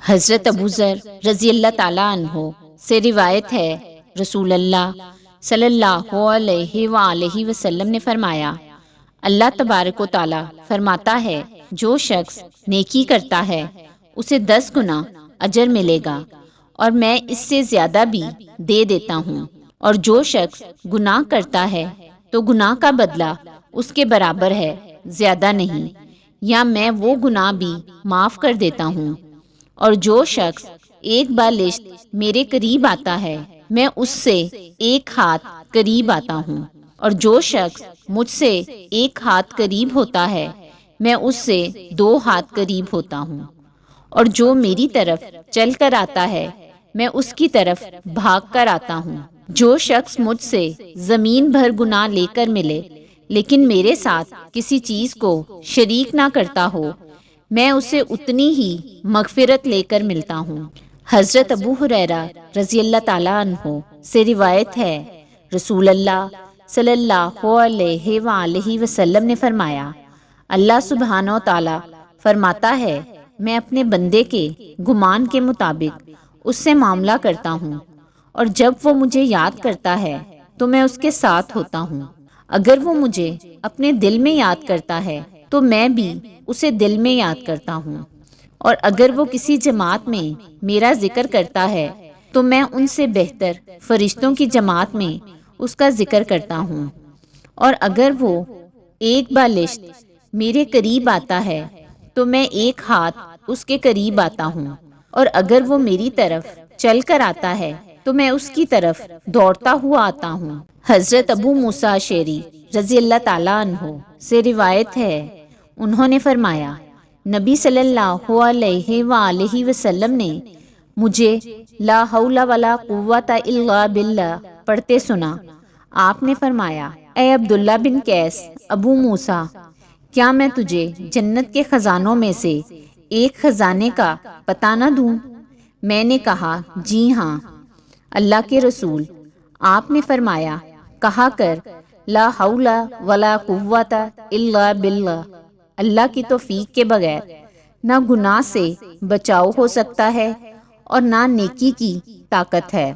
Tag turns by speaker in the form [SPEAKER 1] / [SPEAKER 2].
[SPEAKER 1] حضرت ابو ذر رضی اللہ تعالیٰ عنہ سے روایت ہے، رسول اللہ صلی اللہ علیہ وآلہ وسلم نے فرمایا، اللہ تبارک و تعالیٰ فرماتا ہے، جو شخص نیکی کرتا ہے اسے 10 گنا اجر ملے گا اور میں اس سے زیادہ بھی دے دیتا ہوں، اور جو شخص گناہ کرتا ہے تو گناہ کا بدلہ اس کے برابر ہے، زیادہ نہیں، یا میں وہ گناہ بھی معاف کر دیتا ہوں۔ اور جو شخص ایک بالشت میرے قریب آتا ہے میں اس سے 1 ہاتھ قریب آتا ہوں، اور جو شخص مجھ سے 1 ہاتھ قریب ہوتا ہے میں اس سے 2 ہاتھ قریب ہوتا ہوں، اور جو میری طرف چل کر آتا ہے میں اس کی طرف بھاگ کر آتا ہوں۔ جو شخص مجھ سے زمین بھر گناہ لے کر ملے لیکن میرے ساتھ کسی چیز کو شریک نہ کرتا ہو، میں اسے اتنی ہی مغفرت لے کر ملتا ہوں۔ حضرت ابو ہریرہ رضی اللہ تعالیٰ عنہ سے روایت ہے، رسول اللہ صلی اللہ علیہ وآلہ وسلم نے فرمایا، اللہ سبحانہ و تعالیٰ فرماتا ہے، میں اپنے بندے کے گمان کے مطابق اس سے معاملہ کرتا ہوں، اور جب وہ مجھے یاد کرتا ہے تو میں اس کے ساتھ ہوتا ہوں۔ اگر وہ مجھے اپنے دل میں یاد کرتا ہے تو میں بھی اسے دل میں یاد کرتا ہوں، اور اگر وہ کسی جماعت میں میرا ذکر کرتا ہے تو میں ان سے بہتر فرشتوں کی جماعت میں اس کا ذکر کرتا ہوں، اور اگر وہ 1 بالشت میرے قریب آتا ہے تو میں 1 ہاتھ اس کے قریب آتا ہوں، اور اگر وہ میری طرف چل کر آتا ہے تو میں اس کی طرف دوڑتا ہوا آتا ہوں۔ حضرت ابو موسیٰ اشعری رضی اللہ تعالیٰ عنہ سے روایت ہے، انہوں نے فرمایا، نبی صلی اللہ علیہ وآلہ وسلم نے مجھے لا حول ولا قوت الا باللہ پڑھتے سنا۔ آپ نے فرمایا، اے عبداللہ بن قیس، ابو موسیٰ، کیا میں تجھے جنت کے خزانوں میں سے ایک خزانے کا پتہ نہ دوں؟ میں نے کہا، جی ہاں اللہ کے رسول۔ آپ نے فرمایا، کہا کر، لا حول ولا قوت الا باللہ۔ اللہ کی توفیق کے بغیر نہ گناہ سے بچاؤ ہو سکتا ہے اور نہ نیکی کی طاقت ہے۔